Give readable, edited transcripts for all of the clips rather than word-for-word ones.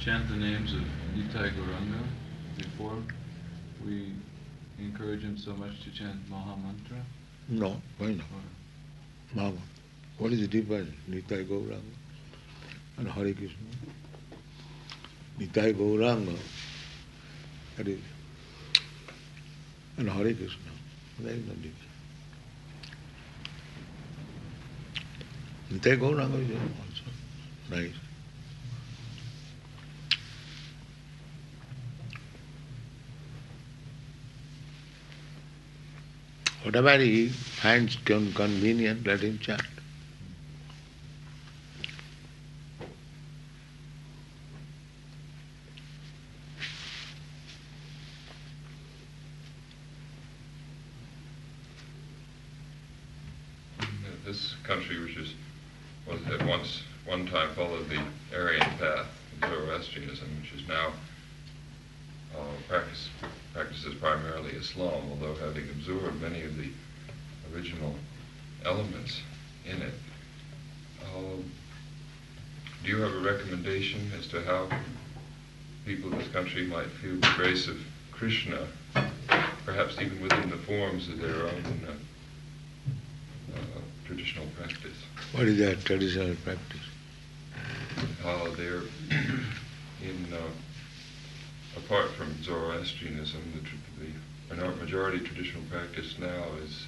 chant the names of Nitai Gauranga before we encourage him so much to chant Maha Mantra? No, why not? Mama, what is the difference? Nitai Gauranga and Hare Krishna. Nitai Gauranga, that is, and Hare Krishna. There is no difference. Nitai Gauranga is also nice. Whatever he finds convenient, let him chant. This country, which was at one time followed the Aryan path of Zoroastrianism, which is now practices primarily Islam, although having absorbed many of the original elements in it. Do you have a recommendation as to how people in this country might feel the grace of Krishna, perhaps even within the forms of their own traditional practice? What is that traditional practice? They're apart from Zoroastrianism, the majority traditional practice now is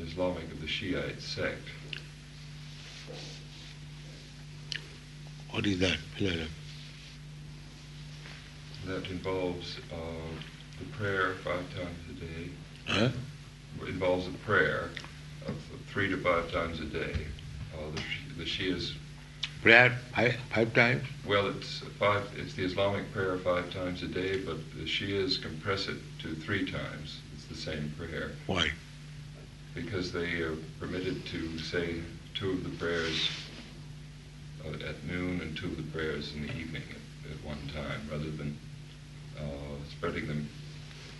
Islamic of the Shiite sect. What is that? That involves the prayer 5 times a day. Huh? It involves a prayer of 3 to 5 times a day. The Shias. Prayer 5 times? Well, it's the Islamic prayer 5 times a day, but the Shias compress it to 3 times. It's the same prayer. Why? Because they are permitted to say 2 of the prayers at noon and 2 of the prayers in the evening at one time, rather than spreading them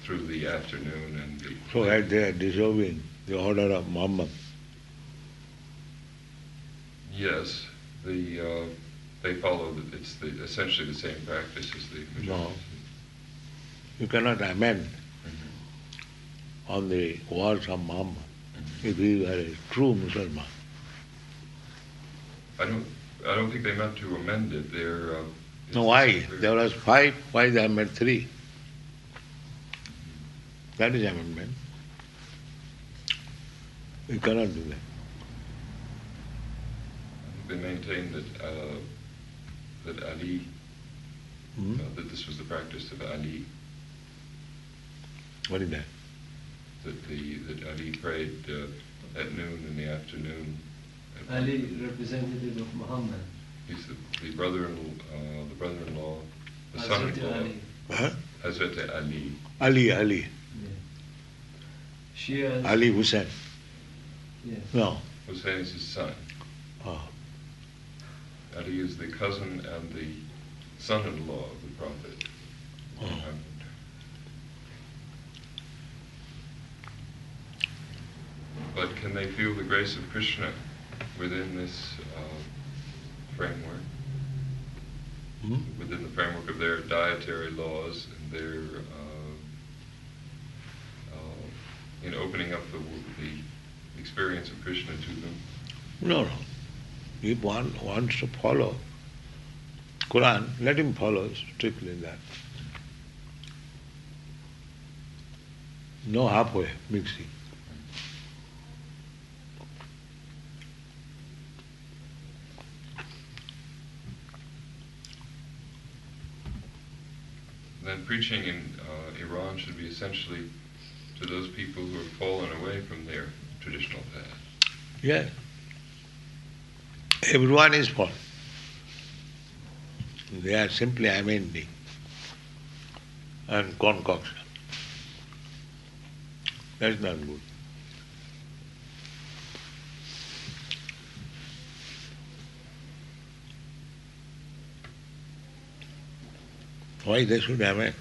through the afternoon and the... So that they are disobeying the order of Muhammad. Yes, they follow, it's essentially the same practice as the majority. No. You cannot amend on the words of Muhammad if you are a true Muslim. I don't think they meant to amend it. No, why? There was 5, why they have made 3? That is amendment. You cannot do that. They maintain that Ali, that this was the practice of Ali. What is that? That Ali prayed at noon in the afternoon. Ali, representative of Muhammad. He's the brother-in-law, the Hazrat son-in-law. Ali. Huh? Hazrat Ali. Ali. Yeah. Shias. Ali Hussain. Yes. No. Hussein is his son. Oh. Ali is the cousin and the son-in-law of the Prophet. Oh. But can they feel the grace of Krishna within this framework? Within the framework of their dietary laws and their in opening up the experience of Krishna to them? No. If one wants to follow Quran, let him follow strictly that. No halfway mixing. Then preaching in Iran should be essentially to those people who have fallen away from their traditional path. Yes. Everyone is false. They are simply amending and concoction. That's not good. Why they should amend?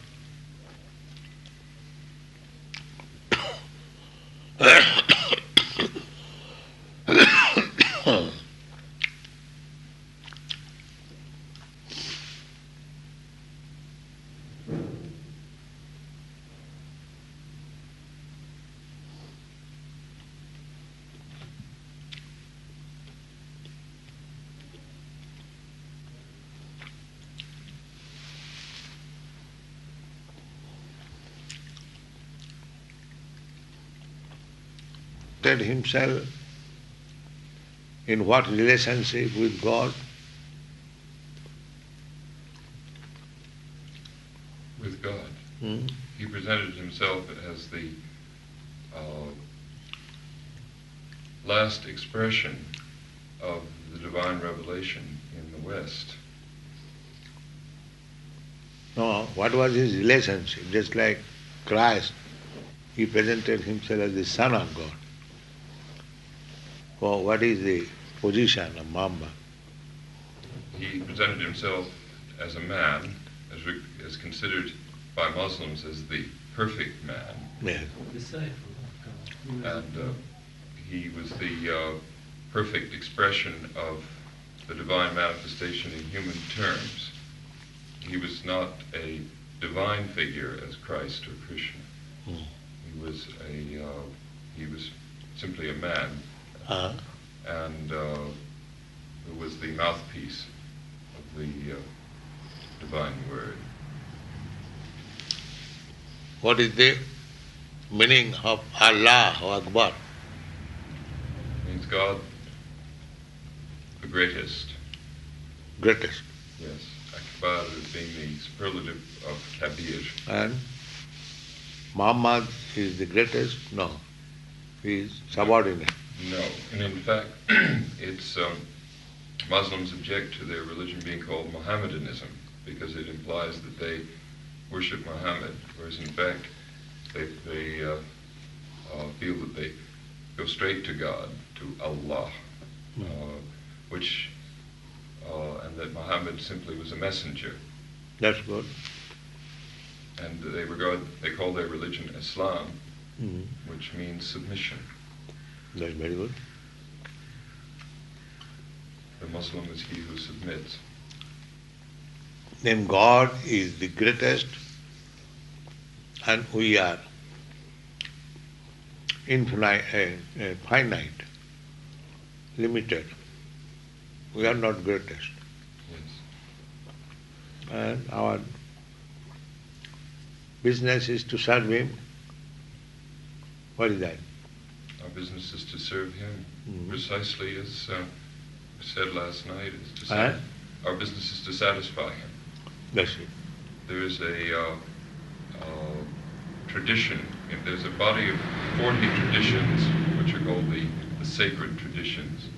presented himself in what relationship with God? With God. Hmm? He presented himself as the last expression of the divine revelation in the West. No, what was his relationship? Just like Christ, he presented himself as the Son of God. Well, what is the position of Mamba? He presented himself as a man, as considered by Muslims as the perfect man. Yes. Disciple of God. And he was the perfect expression of the divine manifestation in human terms. He was not a divine figure as Christ or Krishna. Hmm. He was simply a man, and who was the mouthpiece of the divine word. What is the meaning of Allah or Akbar? Means God, the greatest. Greatest. Yes, Akbar being the superlative of Kabir. And Muhammad is the greatest? No. He is subordinate. No, and in fact, it's Muslims object to their religion being called Mohammedanism because it implies that they worship Muhammad, whereas in fact they feel that they go straight to God, to Allah, and that Muhammad simply was a messenger. That's good. And they call their religion Islam, which means submission. That's very good. The Muslim is he who submits. Then God is the greatest and we are infinite, finite, limited. We are not greatest. Yes. And our business is to serve Him. What is that? Our business is to serve Him, precisely as said last night. Our business is to satisfy Him. That's it. There is a tradition, there's a body of 40 traditions, which are called the sacred traditions,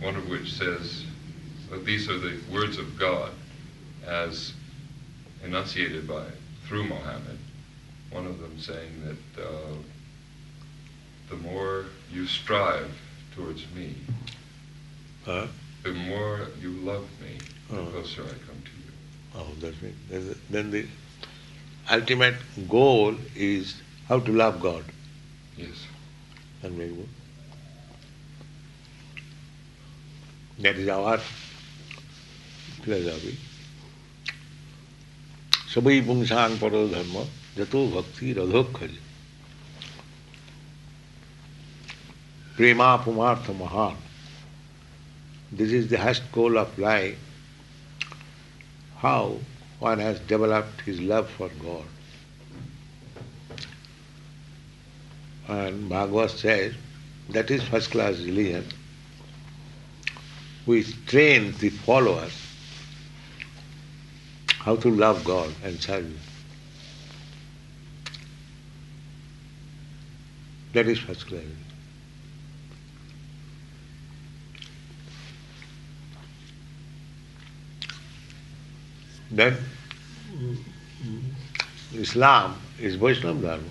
one of which says that these are the words of God as enunciated through Mohammed. One of them saying that the more you strive towards me, the more you love me, the closer I come to you. Oh, that's it. Then the ultimate goal is how to love God. Yes. That's very good. That is our philosophy. Sabai pungsang paro dharma jato bhakti radhokhaja. Prema pumartha mahan. This is the highest goal of life. How one has developed his love for God. And Bhagavad says that is first class religion, which trains the followers how to love God and serve Him. That is first class religion. Then Islam is Vaishnava Dharma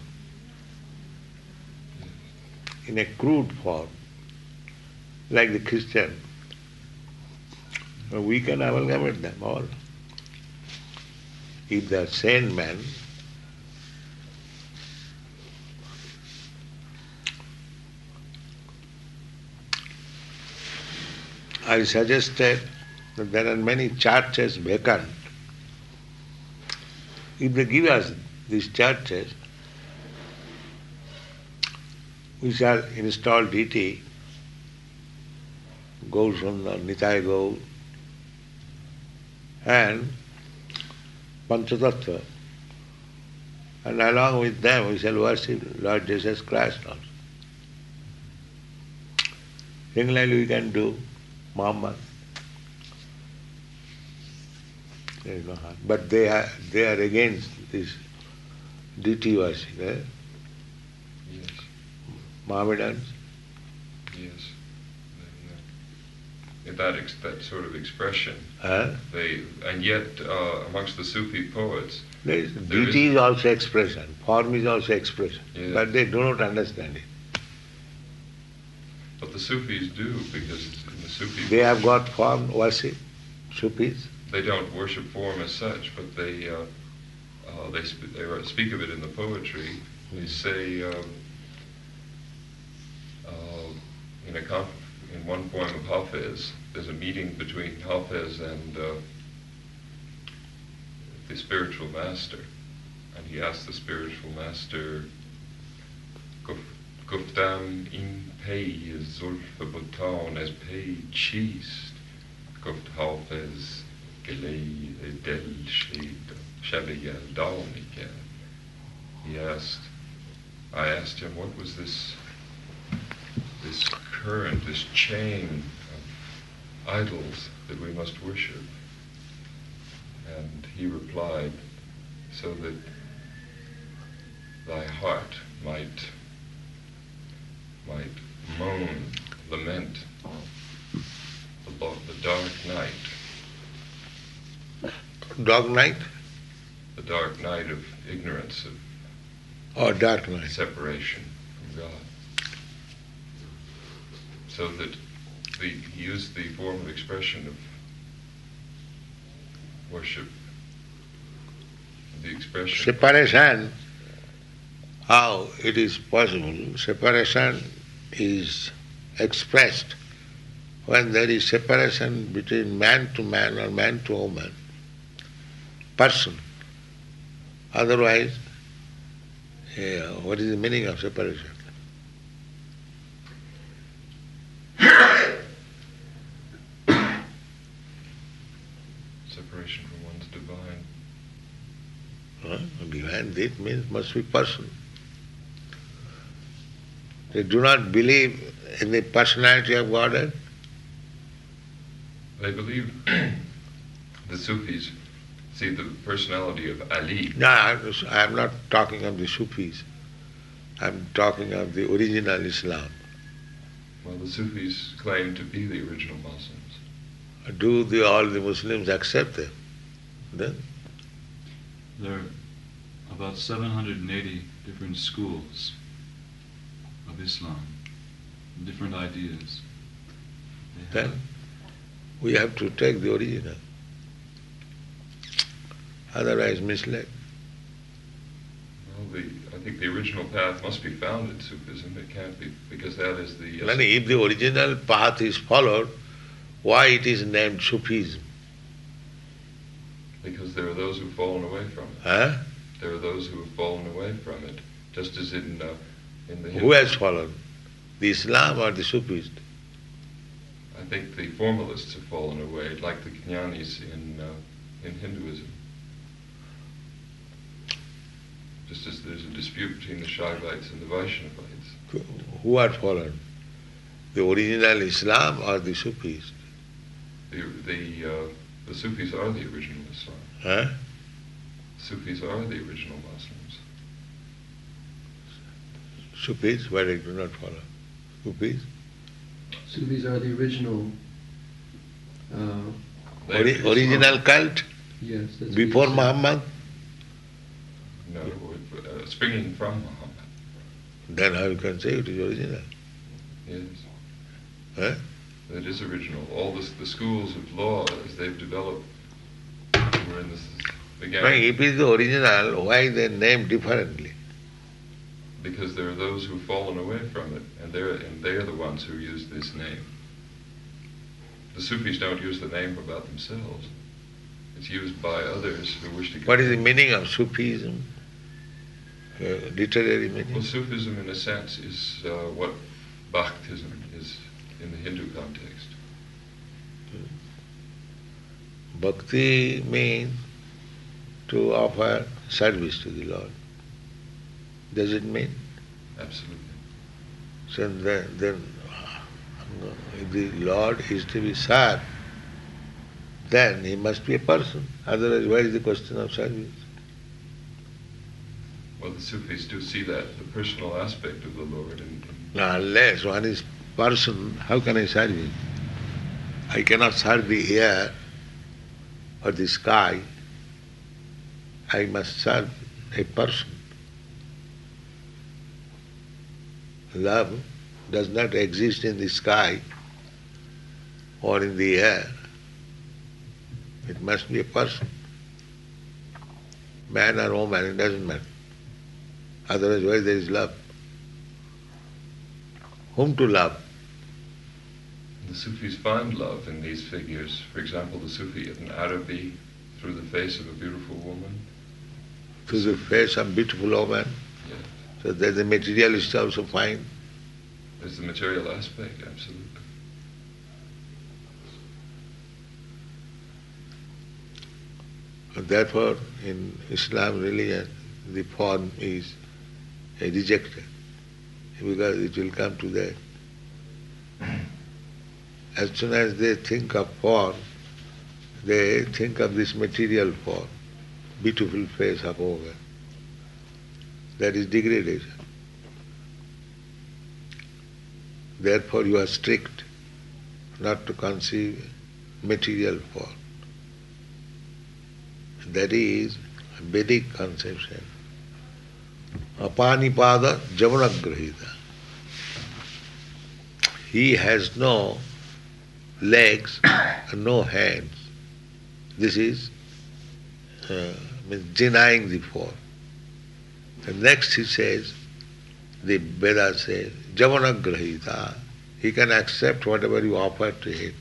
in a crude form, like the Christian. We can amalgamate them all. If they are sane men, I suggested that there are many churches vacant. If they give us these churches, we shall install deity, Gaurasundar, Nitai Gaur, and Panchatattva. And along with them we shall worship Lord Jesus Christ also. Similarly, we can do Muhammad. There is no harm. But they are against this deity worship. Yes, Mohammedans. yes. That sort of expression. And yet, amongst the Sufi poets, Deity is also expression, form is also expression, yes. but they do not understand it. But the Sufis do, because in the Sufi They have got form worship, Sufis. They don't worship form as such, but they speak of it in the poetry. They say in one poem of Hafez, there's a meeting between Hafez and the spiritual master, and he asks the spiritual master, "Guftam in pay zulf butan as pay cheest, guft Hafez gelay del shabiyal dawnika." I asked him, what was this current, this chain of idols that we must worship? And he replied, so that thy heart might moan, lament the dark night. Dark night? The dark night of ignorance, of Dark night. separation from God. So that he used the form of expression of worship, the expression. Separation, how it is possible? Separation is expressed when there is separation between man to man or man to woman, person. Otherwise, what is the meaning of separation? Separation from one's divine. Divine, that means must be person. They do not believe in the personality of Godhead. They believe, the Sufis see the personality of Ali. No, I am not talking of the Sufis. I am talking of the original Islam. Well, the Sufis claim to be the original Muslims. Do all the Muslims accept them? Then? There are about 780 different schools of Islam, different ideas. Then we have to take the original. Otherwise misled. Well, I think the original path must be found in Sufism. It can't be, because that is the... If the original path is followed, why it is named Sufism? Because there are those who've fallen away from it. Huh? There are those who have fallen away from it, just as in the... Who has fallen? The Islam or the Sufis? I think the formalists have fallen away, like the Jnanis in Hinduism. Just as there's a dispute between the Shaivites and the Vaishnavites. Who are fallen? The original Islam or the Sufis? The Sufis are the original Islam. Huh? Sufis are the original Muslims. Sufis, but I do not follow. Sufis? Sufis are the original. Original cult? Yes. That's Before what you said. Muhammad? No, springing from Muhammad. Then how you can say it is original? Yes. Huh? It is original. All the schools of law, as they've developed, were in this began. If it is the original, why they name differently? Because there are those who've fallen away from it, and they're the ones who use this name. The Sufis don't use the name about themselves. It's used by others who wish to... What is the meaning of Sufism? Literary meaning? Well, Sufism, in a sense, is what Bhaktism is in the Hindu context. Bhakti means to offer service to the Lord. Does it mean? Absolutely. So then if the Lord is to be served, then he must be a person. Otherwise, why is the question of service? Well, the Sufis do see that, the personal aspect of the Lord. Now, unless one is person, how can I serve him? I cannot serve the air or the sky. I must serve a person. Love does not exist in the sky or in the air. It must be a person. Man or woman, it doesn't matter. Otherwise, why there is love? Whom to love? The Sufis find love in these figures. For example, the Sufi in Arabi, through the face of a beautiful woman. Through the face of a beautiful woman. Yes. So that the materialist also find. There's the material aspect, absolutely. And therefore, in Islam religion, the form is rejected, because it will come to that. As soon as they think of form, they think of this material form, beautiful face of a woman. That is degradation. Therefore you are strict not to conceive material form. That is a Vedic conception. Apanipada Javanagrahita. He has no legs and no hands. This is means denying the form. And next he says, the Veda says, Javanagrahita. He can accept whatever you offer to him.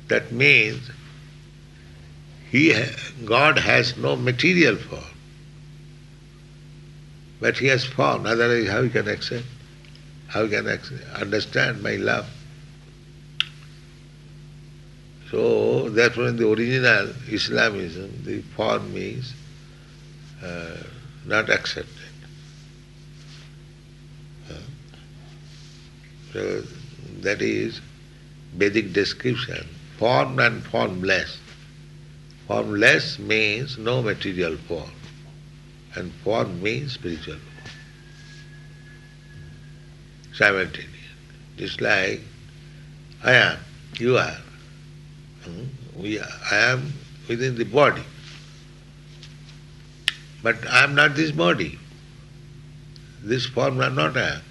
That means God has no material form, but he has form. Otherwise, how he can accept? How he can understand my love? So, therefore, in the original Islamism, the form is not accepted. So, that is Vedic description. Form and formless. Formless means no material form, and form means spiritual form. Simultaneous. Just like I am, you are. I am within the body. But I am not this body. This form are not I am.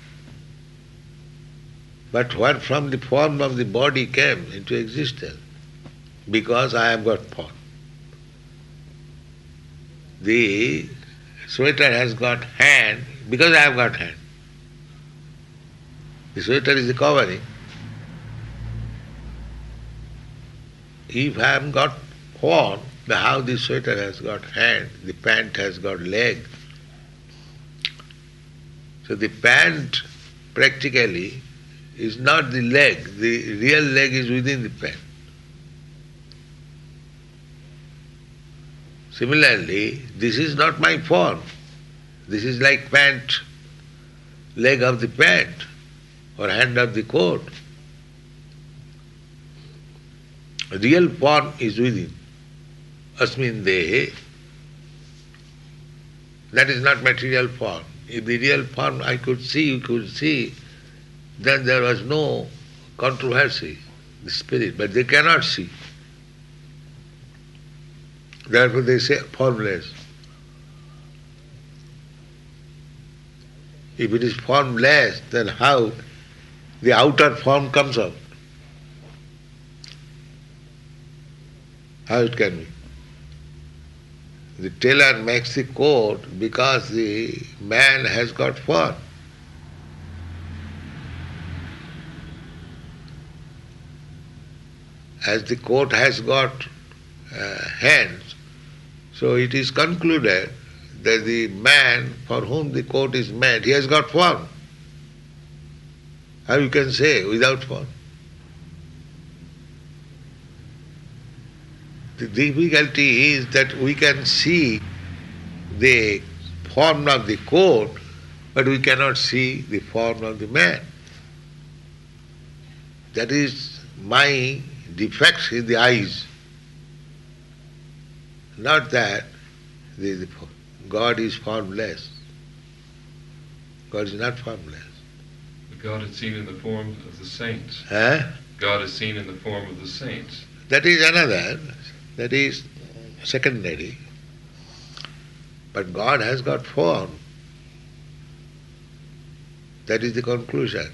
But what from the form of the body came into existence? Because I have got form. The sweater has got hand because I have got hand. The sweater is the covering. If I have got form, how the sweater has got hand, the pant has got leg. So the pant practically is not the leg. The real leg is within the pant. Similarly, this is not my form. This is like pant, leg of the pant or hand of the coat. Real form is within. Asmin dehe. That is not material form. If the real form I could see, you could see, then there was no controversy, the spirit. But they cannot see. Therefore they say formless. If it is formless, then how the outer form comes out? How it can be? The tailor makes the coat because the man has got form. As the coat has got hands, so it is concluded that the man for whom the coat is made, he has got form. How you can say without form? The difficulty is that we can see the form of the coat, but we cannot see the form of the man. That is my defects in the eyes. Not that the God is formless. God is not formless. But God is seen in the form of the saints. Huh? God is seen in the form of the saints. That is another. That is secondary. But God has got form. That is the conclusion.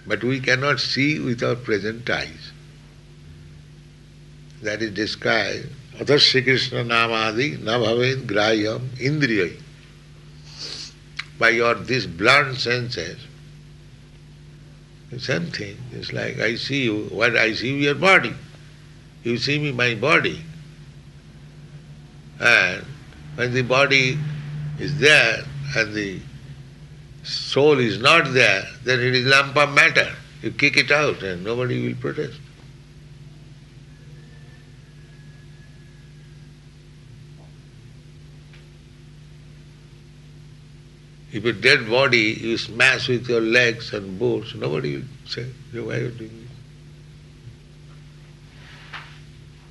But we cannot see with our present eyes. That is described. Athas Sri Krishna namadi na bhaved grayam indriyai. By your these blunt senses, the same thing. It's like I see you, what I see your body. You see me, my body. And when the body is there and the soul is not there, then it is lump of matter. You kick it out and nobody will protest. If a dead body you smash with your legs and boots, nobody will say, why are you doing this?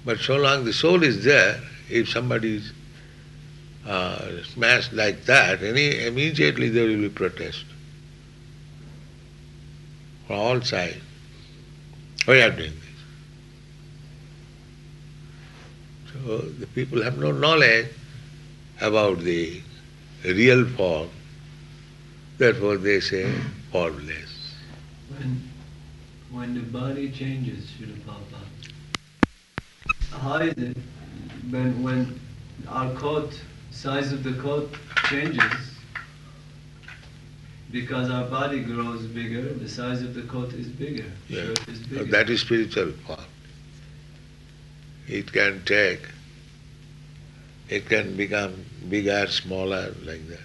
But so long the soul is there, if somebody is smashed like that, immediately there will be protest from all sides. Why are you doing this? So the people have no knowledge about the real form. Therefore they say formless. When the body changes, Srila Prabhupada, how is it when our coat, size of the coat changes, because our body grows bigger, the size of the coat is bigger, Yeah. shirt is bigger. That is spiritual form. It can become bigger, smaller, like that.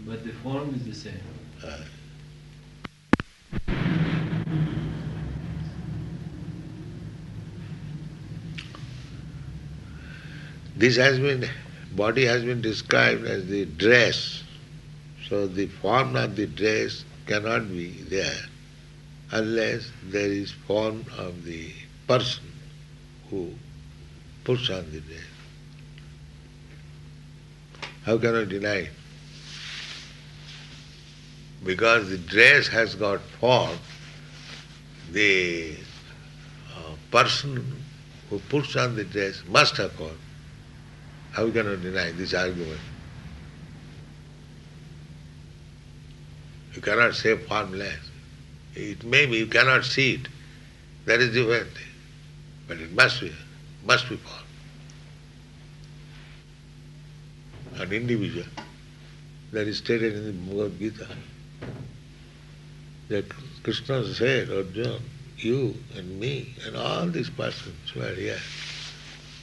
But the form is the same. Body has been described as the dress. So the form of the dress cannot be there unless there is form of the person who puts on the dress. How can I deny it? Because the dress has got form, the person who puts on the dress must have form. How can I deny this argument? You cannot say formless. It may be, you cannot see it. That is different. But it must be form. An individual. That is stated in the Bhagavad Gita. That Krishna said, Arjuna, you and me and all these persons who are here,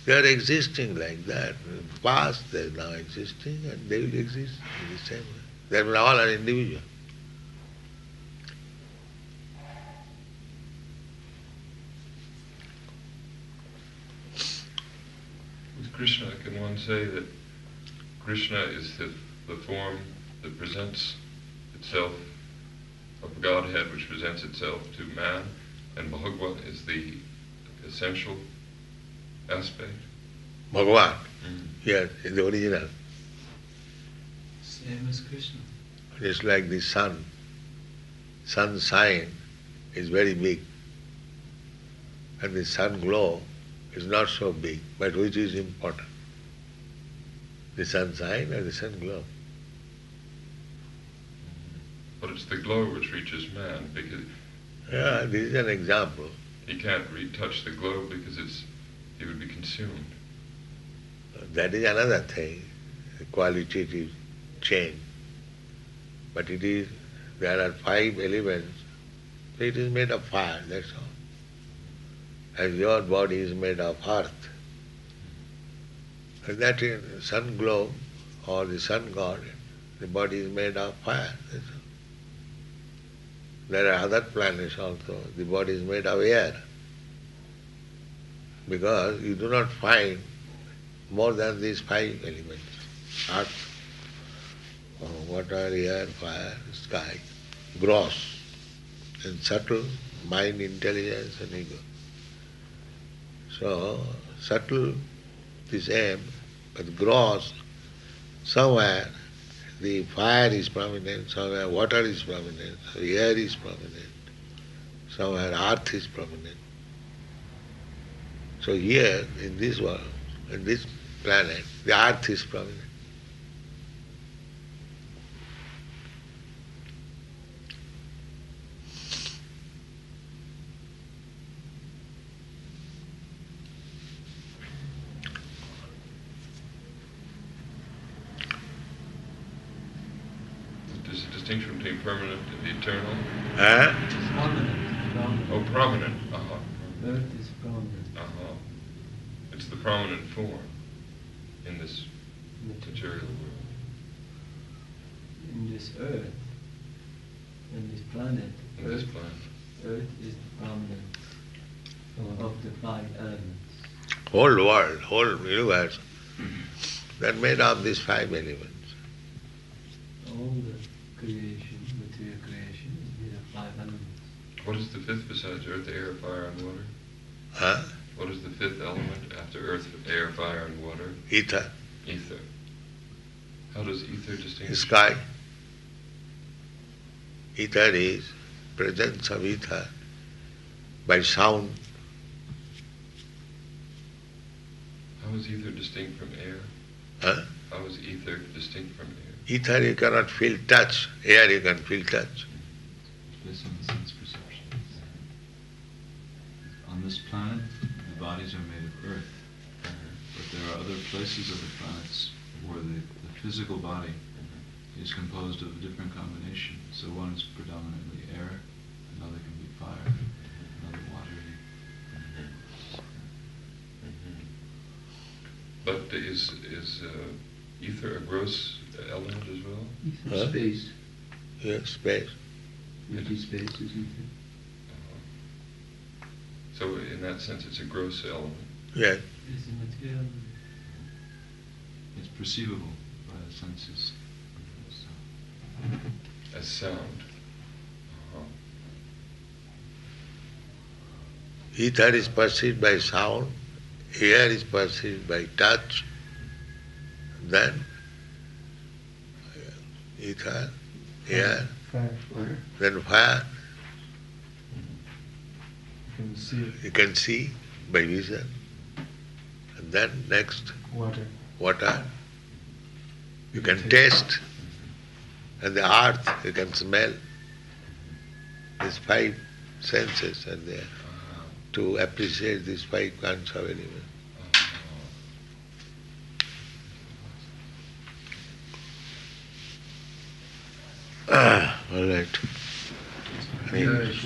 they are existing like that. In the past they are now existing and they will exist in the same way. They are all an individual. With Krishna, can one say that Krishna is the form that presents itself of Godhead, which presents itself to man, and Bhagwan is the essential aspect? Bhagavan, yes, is the original. Same as Krishna. It's like the sun. Sun sign is very big. And the sun glow is not so big, but which is important? The sun sign or the sun glow? But it's the glow which reaches man, because Yeah, this is an example. he can't touch the glow because he would be consumed. That is another thing, a qualitative change. But there are 5 elements, so it is made of fire, that's all. As your body is made of earth. And that is sun globe or the sun god, the body is made of fire, that's all. There are other planets also, the body is made of air. Because you do not find more than these 5 elements. Earth, water, air, fire, sky, gross and subtle, mind, intelligence and ego. So, subtle is aim, but gross, somewhere the fire is prominent, somewhere water is prominent, air is prominent, somewhere earth is prominent. So here, in this world, in this planet, the earth is prominent. There's a distinction between permanent and eternal. Huh? Prominent. Oh, prominent. Earth is prominent. It's the prominent form in this material world. In this earth, in this planet, In this planet. Earth is the prominent of the 5 elements. Whole world, whole universe, they're made of these 5 elements. All the creation, material creation, is made of 5 elements. What is the fifth besides earth, air, fire, and water? Huh? What is the fifth element after earth, air, fire, and water? Ether, Ether. How does ether distinguish? sky. Ether is presence of ether by sound. How is ether distinct from air? Huh? How is ether distinct from air? Ether you cannot feel touch, air you can feel touch. Based on the sense perception. On this planet, the bodies are made of earth, but there are other places of the planets where the physical body is composed of a different combination. So one is predominantly air, another can be fire, another water. But is ether a gross element as well? Huh? Space. Yes, space. Empty space is ether. So in that sense, it's a gross element. Yes. It's a material. It's perceivable by the senses. As sound. Ether is perceived by sound, air is perceived by touch, then ether, air, Fire. then fire, You can see you can see by vision, and then next water. water, you can taste, and the earth you can smell. These 5 senses are there to appreciate these 5 kinds of elements. All right. Yes.